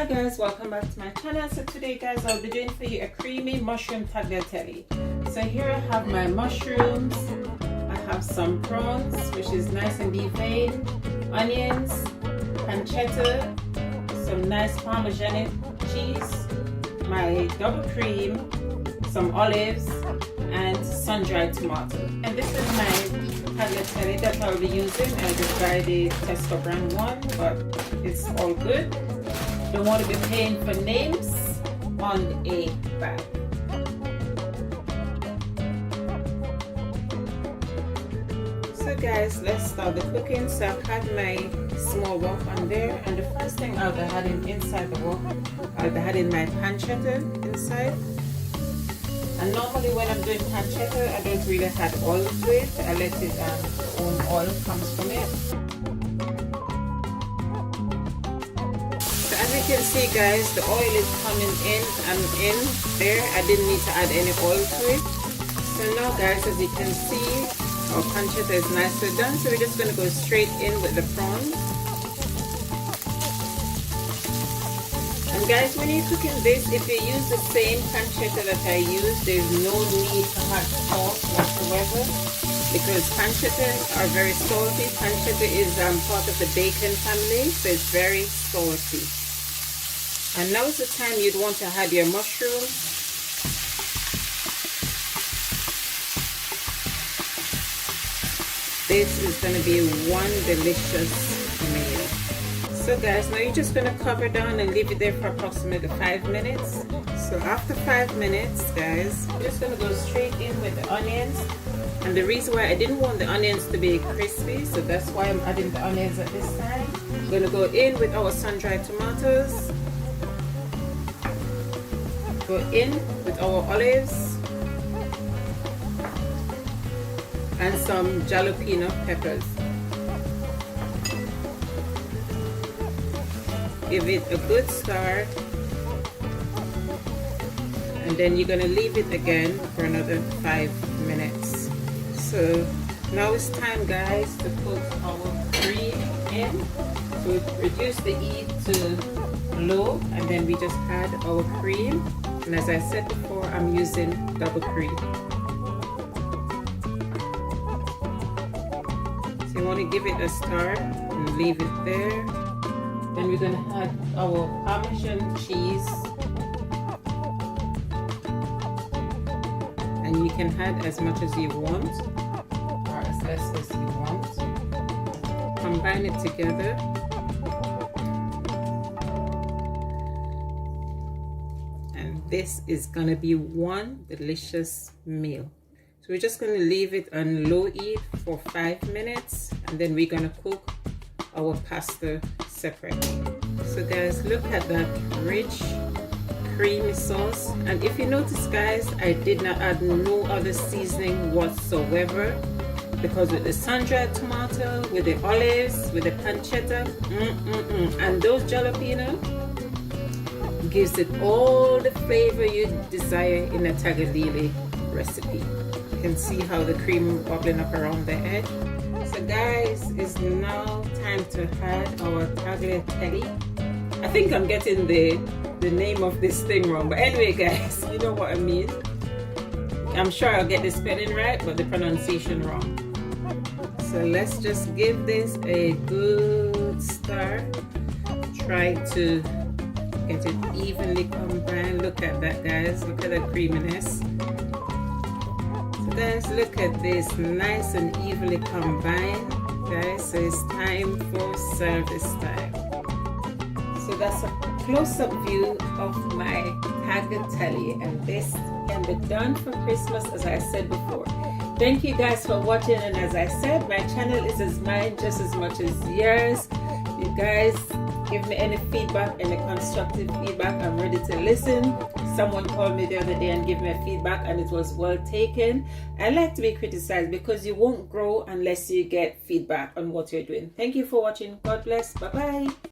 Hi guys, welcome back to my channel. So today guys, I'll be doing for you a creamy mushroom tagliatelle. So here I have my mushrooms, I have some prawns which is nice and deveined, onions, pancetta, some nice parmesan cheese, my double cream, some olives and sun-dried tomato. And this is my tagliatelle that I'll be using. I just buy the Tesco brand one, but it's all good. Don't want to be paying for names on a bag. So guys, let's start the cooking. So I've had my small wok on there, and the first thing I'll be adding inside the wok, I'll be adding my pancetta inside. And normally when I'm doing pancetta, I don't really add oil to it. I let it, the own oil comes from it. So as you can see guys, the oil is coming in and in there. I didn't need to add any oil to it. So now guys, as you can see, our pancetta is nicely done. So we're just going to go straight in with the prawns. And guys, when you're cooking this, if you use the same pancetta that I use, there's no need to add salt whatsoever, because pancetta are very salty. Pancetta is part of the bacon family, so it's very salty. And now is the time you'd want to add your mushroom. This is going to be one delicious meal. So guys, now you're just going to cover down and leave it there for approximately 5 minutes. So after 5 minutes guys, we're just going to go straight in with the onions. And the reason why I didn't want the onions to be crispy, so that's why I'm adding the onions at this time. We're going to go in with our sun-dried tomatoes. Go in with our olives. And some jalapeno peppers. Give it a good stir, and then you're going to leave it again for another 5 minutes. So now it's time guys to put our cream in. So reduce the heat to low, and then we just add our cream. And as I said before, I'm using double cream. So you want to give it a stir and leave it there. Then we're going to add our Parmesan cheese, and you can add as much as you want or as less as you want. Combine it together. And this is going to be one delicious meal. So we're just going to leave it on low heat for 5 minutes, and then we're going to cook our pasta separately. So guys, look at that rich creamy sauce. And if you notice guys, I did not add no other seasoning whatsoever, because with the sun-dried tomato, with the olives, with the pancetta, and those jalapeno, gives it all the flavor you desire in a tagliatelle recipe. You can see how the cream bubbling up around the edge. So guys, it's now time to add our tagliatelle. I think I'm getting the name of this thing wrong, but anyway guys, you know what I mean. I'm sure I'll get the spelling right, but the pronunciation wrong. So let's just give this a good stir. Try to get it evenly combined. Look at that guys, look at the creaminess. Guys, look at this, nice and evenly combined guys. So it's time for service time. So that's a close-up view of my tagliatelle, and this can be done for Christmas, as I said before. Thank you guys for watching, and as I said, my channel is as mine just as much as yours. You guys give me any feedback, any constructive feedback. I'm ready to listen. Someone called me the other day and gave me a feedback, and it was well taken. I like to be criticized because you won't grow unless you get feedback on what you're doing. Thank you for watching. God bless. Bye bye.